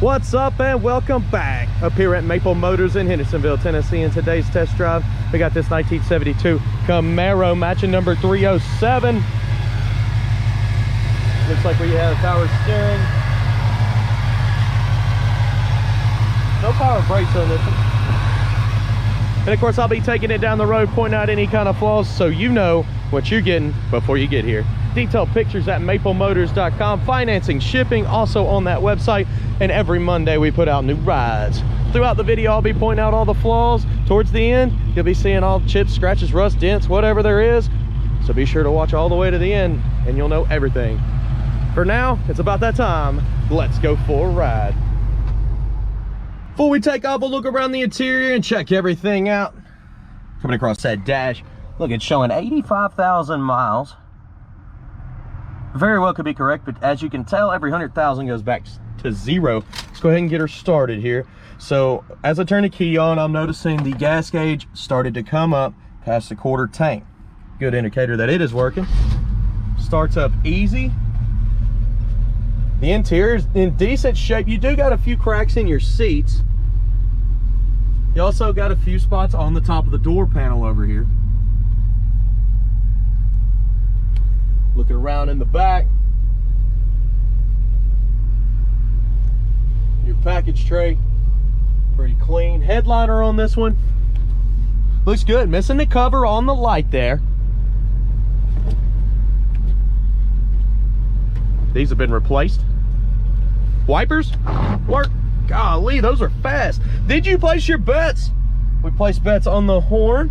What's up and welcome back up here at Maple Motors in Hendersonville, Tennessee. In today's test drive, we got this 1972 Camaro matching number 307. Looks like we have power steering. No power brakes on this one. And of course, I'll be taking it down the road, pointing out any kind of flaws so you know what you're getting before you get here. Detailed pictures at maplemotors.com. Financing, shipping, also on that website. And every Monday we put out new rides. Throughout the video, I'll be pointing out all the flaws. Towards the end, you'll be seeing all chips, scratches, rust, dents, whatever there is. So be sure to watch all the way to the end and you'll know everything. For now, it's about that time. Let's go for a ride. Before we take off, we'll look around the interior and check everything out. Coming across that dash, look, it's showing 85,000 miles. Very well could be correct, but as you can tell, every 100,000 goes back to zero. Let's go ahead and get her started here. So as I turn the key on, I'm noticing the gas gauge started to come up past the quarter tank. Good indicator that it is working. Starts up easy. The interior is in decent shape. You do got a few cracks in your seats. You also got a few spots on the top of the door panel over here. Looking around in the back. Your package tray, pretty clean. Headliner on this one. Looks good. Missing the cover on the light there. These have been replaced. Wipers work. Golly, those are fast. Did you place your bets? We placed bets on the horn.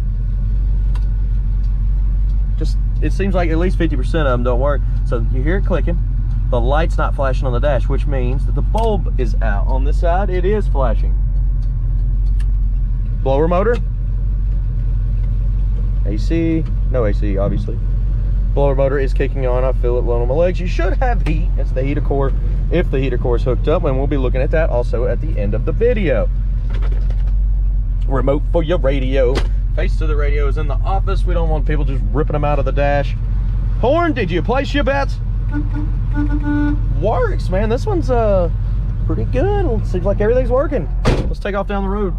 Just, it seems like at least 50% of them don't work. So you hear it clicking. The light's not flashing on the dash, which means that the bulb is out. On this side, it is flashing. Blower motor. AC, no AC, obviously. Blower motor is kicking on. I feel it blowing on my legs. You should have heat. It's the heater core, if the heater core is hooked up, and we'll be looking at that also at the end of the video. Remote for your radio. Face to the radio is in the office. We don't want people just ripping them out of the dash. Horn, did you place your bets? Works, man. This one's pretty good. It seems like everything's working. Let's take off down the road.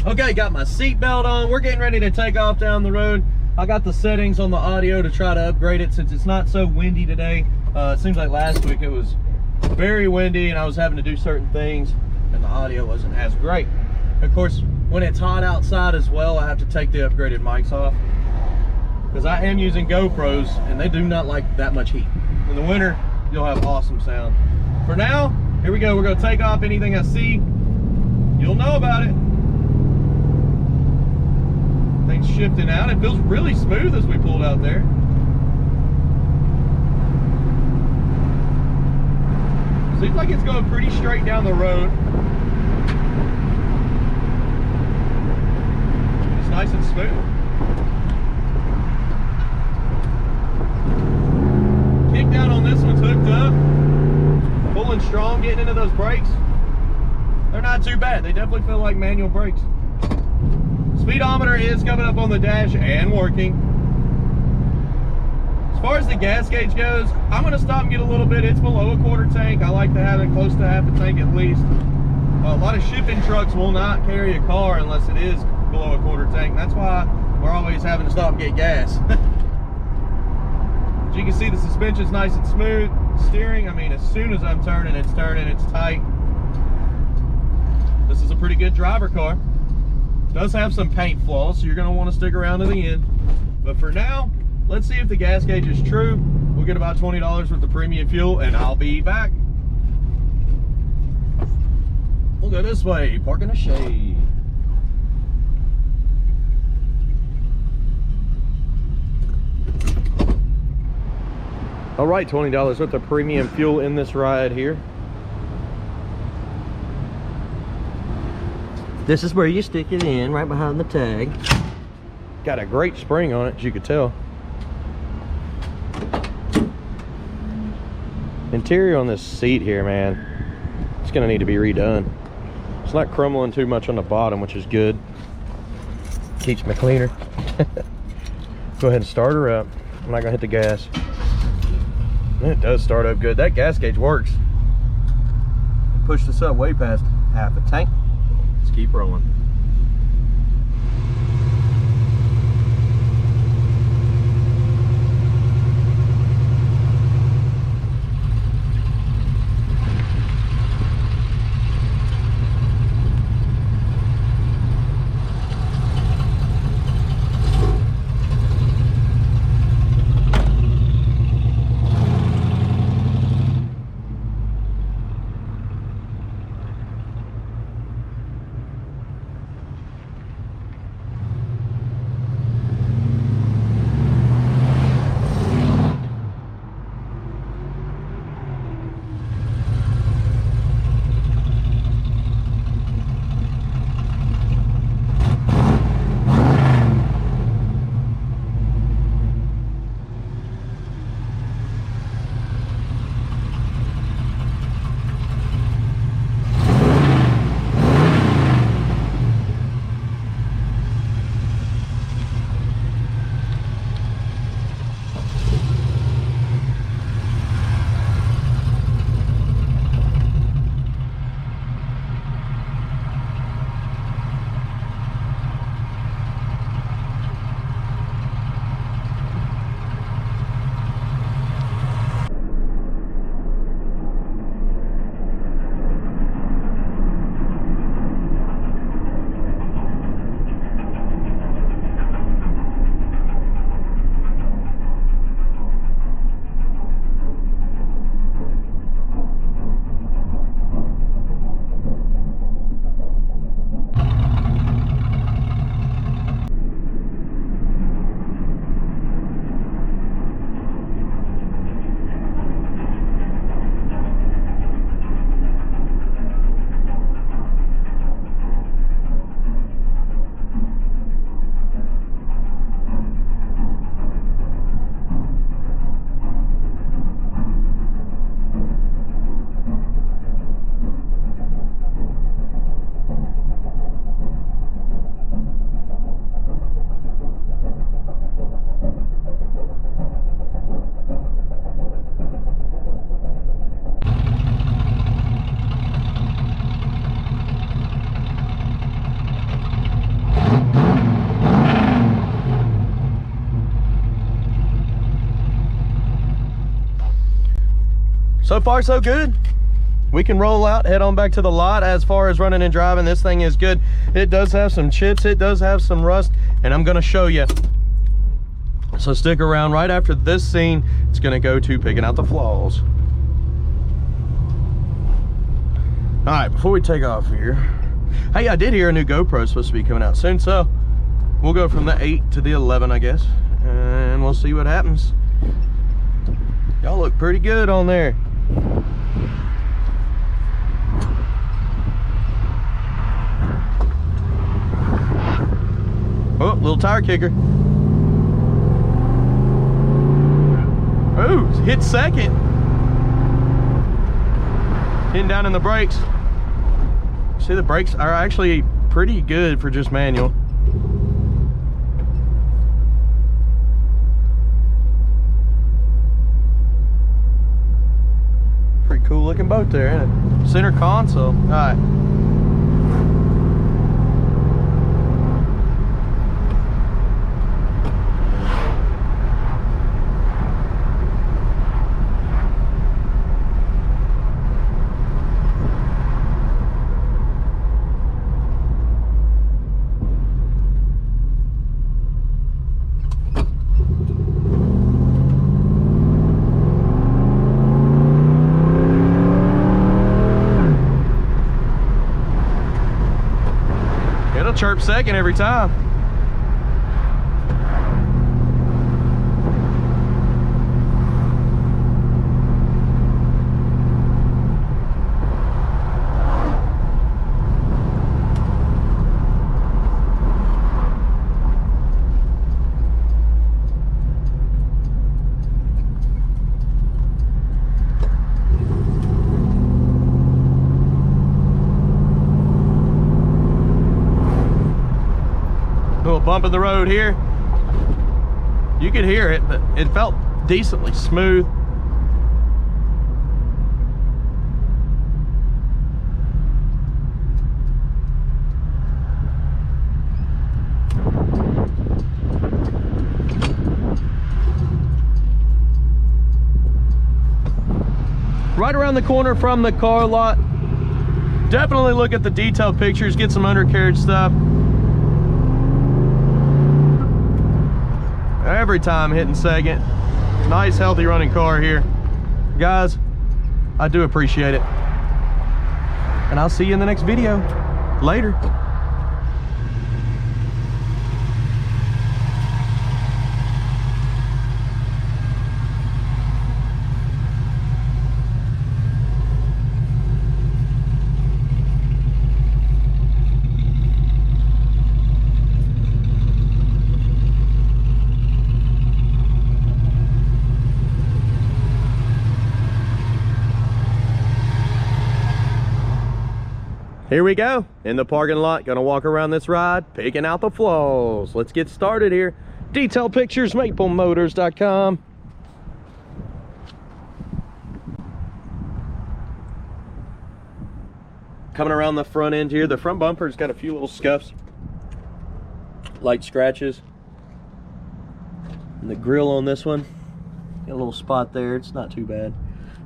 Okay, got my seatbelt on. We're getting ready to take off down the road. I got the settings on the audio to try to upgrade it since it's not so windy today. It seems like last week it was very windy and I was having to do certain things and the audio wasn't as great. Of course, when it's hot outside as well, I have to take the upgraded mics off because I am using GoPros and they do not like that much heat. In the winter, you'll have awesome sound. For now, here we go. We're gonna take off. Anything I see, you'll know about it. Things shifting out. It feels really smooth as we pulled out there. Seems like it's going pretty straight down the road. It's nice and smooth. Kick down on this one's hooked up. Pulling strong, getting into those brakes. They're not too bad. They definitely feel like manual brakes. Speedometer is coming up on the dash and working. As far as the gas gauge goes, I'm going to stop and get a little bit. It's below a quarter tank. I like to have it close to half a tank at least. A lot of shipping trucks will not carry a car unless it is below a quarter tank. That's why we're always having to stop and get gas. As you can see, the suspension's nice and smooth. Steering, I mean, as soon as I'm turning, it's tight. This is a pretty good driver car. Does have some paint flaws, so you're going to want to stick around to the end. But for now, let's see if the gas gauge is true. We'll get about $20 worth of premium fuel, and I'll be back. We'll go this way, park in the shade. All right, $20 worth of premium fuel in this ride here. This is where you stick it in, right behind the tag. Got a great spring on it, as you could tell. Interior on this seat here, man, it's gonna need to be redone. It's not crumbling too much on the bottom, which is good. Keeps me cleaner. Go ahead and start her up. I'm not gonna hit the gas. It does start up good. That gas gauge works. push this up way past half a tank. Let's keep rolling. So far so good. We can roll out, head on back to the lot. As far as running and driving, this thing is good. It does have some chips, it does have some rust, and I'm gonna show you. So stick around. Right after this scene, it's gonna go to picking out the flaws. All right, before we take off here, hey, I did hear a new GoPro is supposed to be coming out soon, so we'll go from the 8 to the 11, I guess, and we'll see what happens. Y'all look pretty good on there. Oh, little tire kicker. Oh, hit second. Hitting down in the brakes. See, the brakes are actually pretty good for just manual. Pretty cool looking boat there, isn't it? Center console. All right. Chirp second every time. Little bump in the road here. You could hear it, but it felt decently smooth. around the corner from the car lot. Definitely look at the detailed pictures, get some undercarriage stuff. Every time hitting second. Nice, healthy running car here. Guys, I do appreciate it. And I'll see you in the next video. Later. Here we go, in the parking lot, gonna walk around this ride, picking out the flaws. Let's get started here. Detail pictures, maplemotors.com. Coming around the front end here, the front bumper's got a few little scuffs, light scratches. And the grill on this one, got a little spot there, it's not too bad.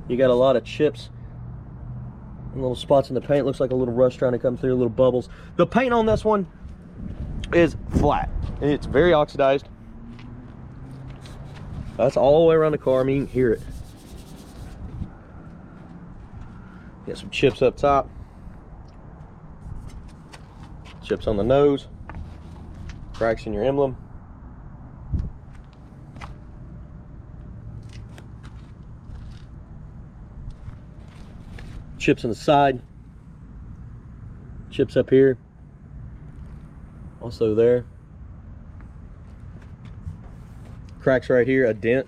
You got a lot of chips. Little spots in the paint, looks like a little rust trying to come through, little bubbles. The paint on this one is flat. It's very oxidized. That's all the way around the car. I mean, you can hear it. Got some chips up top. Chips on the nose. Cracks in your emblem. Chips on the side, chips up here, also there, cracks right here, a dent,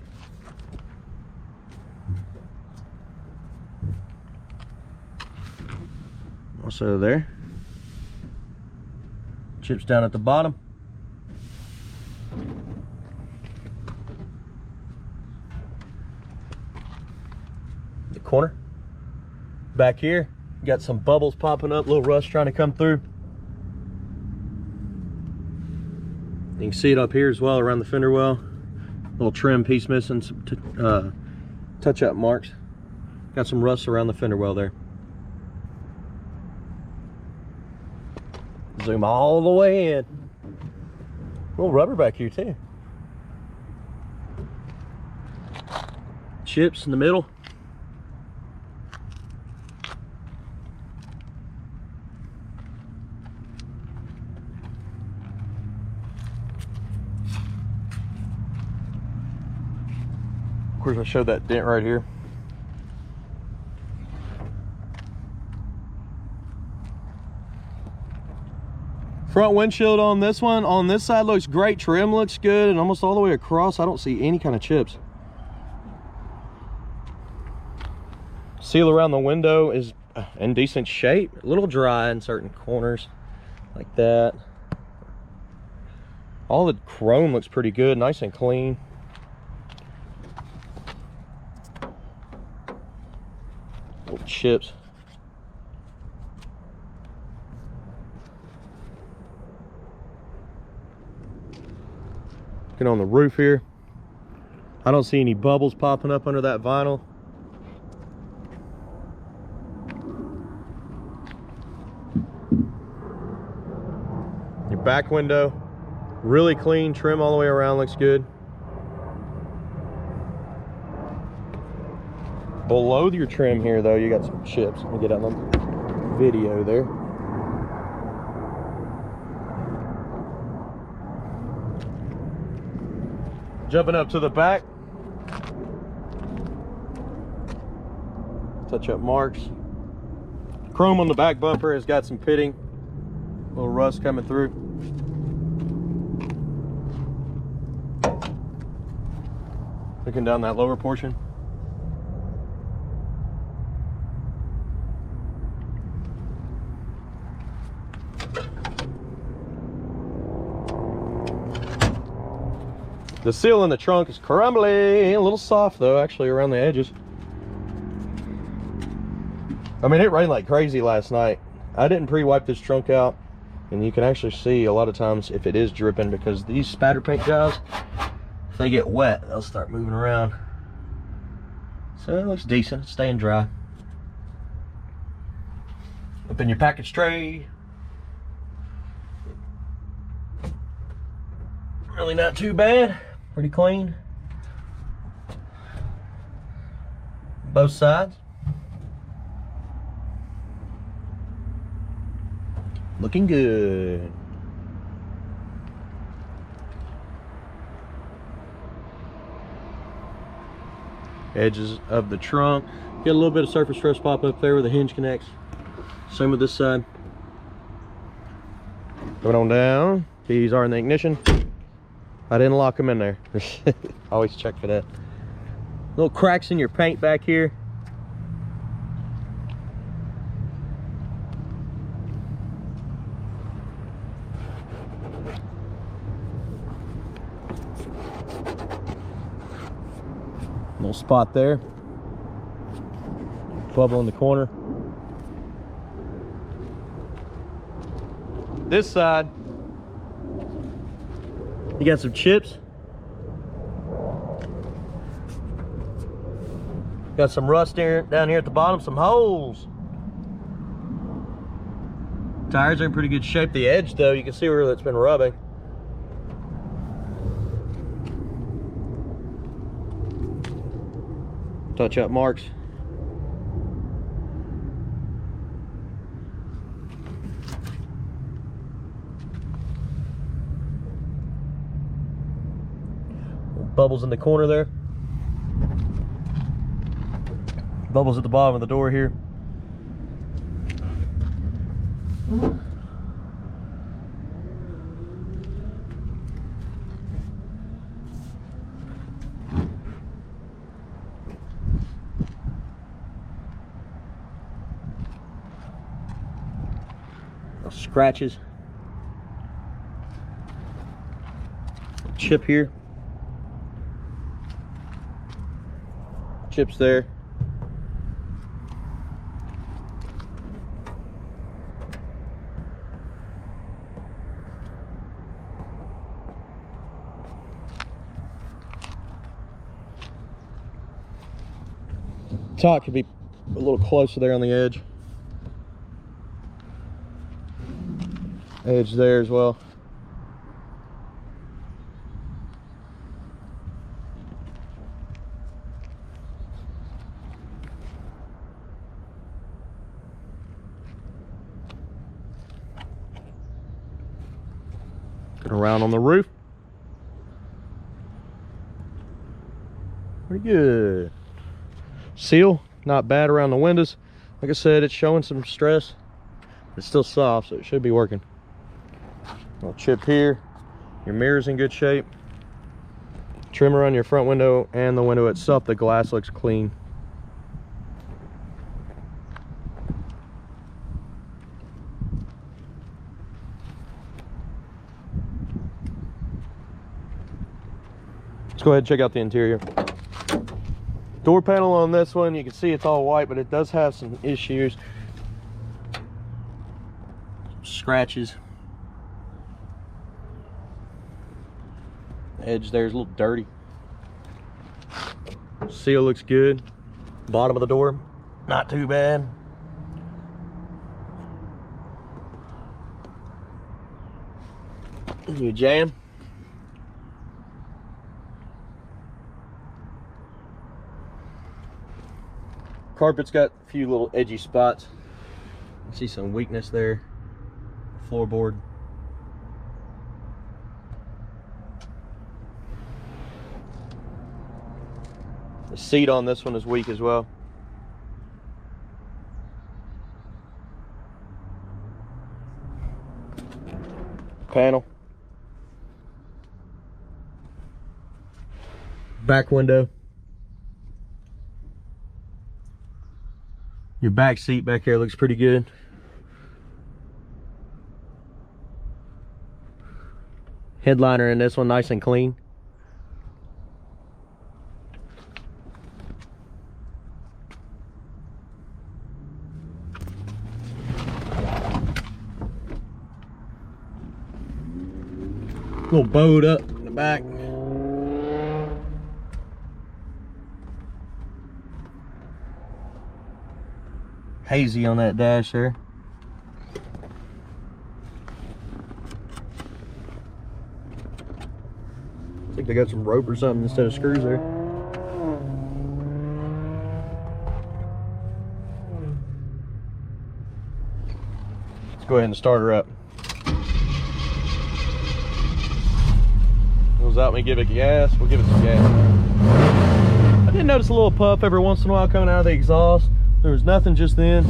also there, chips down at the bottom, the corner. Back here, got some bubbles popping up, little rust trying to come through. You can see it up here as well, around the fender well. Little trim piece missing, some touch-up marks. Got some rust around the fender well there. Zoom all the way in. A little rubber back here too. Chips in the middle. Of course, I showed that dent right here. Front windshield on this one, on this side looks great. Trim looks good, and almost all the way across, I don't see any kind of chips. Seal around the window is in decent shape. A little dry in certain corners, like that. All the chrome looks pretty good, nice and clean. Little chips. Looking on the roof here, I don't see any bubbles popping up under that vinyl. Your back window, really clean, trim all the way around, looks good. Below your trim here though, you got some chips. Let me get out the video there. Jumping up to the back. Touch up marks. Chrome on the back bumper has got some pitting. A little rust coming through. Looking down that lower portion. The seal in the trunk is crumbly, a little soft though, actually, around the edges. I mean, it rained like crazy last night. I didn't pre-wipe this trunk out, and you can actually see a lot of times if it is dripping, because these spatter paint guys, if they get wet, they'll start moving around. So it looks decent, it's staying dry. Open your package tray. Really not too bad. Pretty clean. Both sides. Looking good. Edges of the trunk. Get a little bit of surface stress pop up there where the hinge connects. Same with this side. Going on down. These are in the ignition. I didn't lock them in there. Always check for that. Little cracks in your paint back here. Little spot there. Bubble in the corner. This side, you got some chips. Got some rust down here at the bottom, some holes. Tires are in pretty good shape. The edge though, you can see where it's been rubbing. Touch up marks. Bubbles in the corner there. Bubbles at the bottom of the door here. Scratches. Chip here. Chips there. Top could be a little closer there on the edge. Edge there as well. Get around on the roof. Pretty good. Seal, not bad around the windows. Like I said, it's showing some stress. It's still soft, so it should be working. Little chip here. Your mirror's in good shape. Trimmer on your front window and the window itself. The glass looks clean. Let's go ahead and check out the interior. Door panel on this one, you can see it's all white, but it does have some issues. Scratches. The edge there is a little dirty. Seal looks good. Bottom of the door, not too bad. You jam. Carpet's got a few little edgy spots. I see some weakness there. Floorboard. The seat on this one is weak as well. Panel. Back window. Your back seat back here looks pretty good. Headliner in this one, nice and clean. A little bowed up in the back. Hazy on that dash there. Looks like they got some rope or something instead of screws there. Let's go ahead and start her up. Goes out, we give it gas. We'll give it some gas. I did notice a little puff every once in a while coming out of the exhaust. There was nothing just then.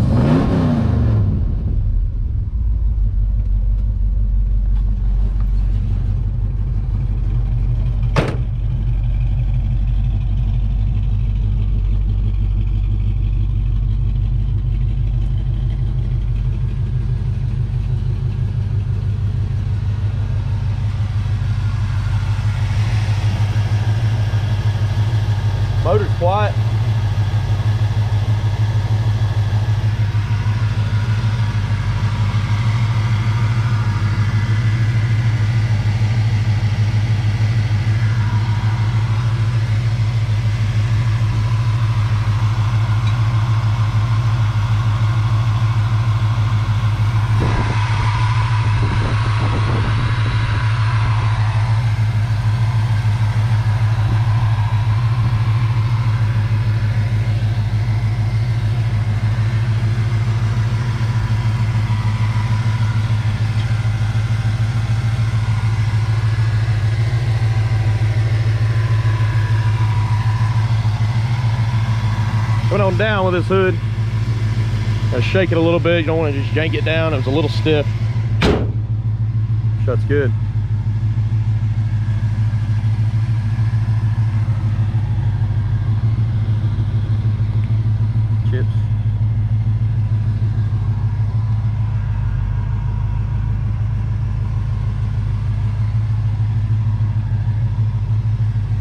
Motor's quiet. Went on down with this hood. Gotta shake it a little bit. You don't want to just yank it down. It was a little stiff. Shuts good. Chips.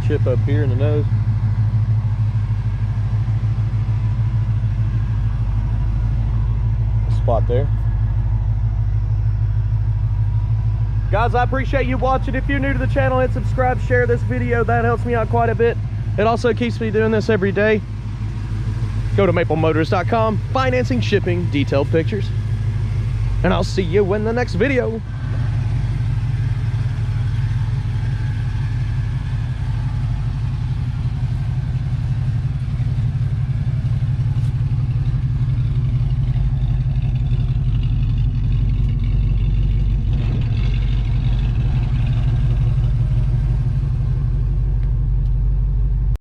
Chip up here in the nose. Spot there. Guys, I appreciate you watching. If you're new to the channel, hit subscribe, share this video. That helps me out quite a bit. It also keeps me doing this every day. Go to maplemotors.com, financing, shipping, detailed pictures. And I'll see you in the next video.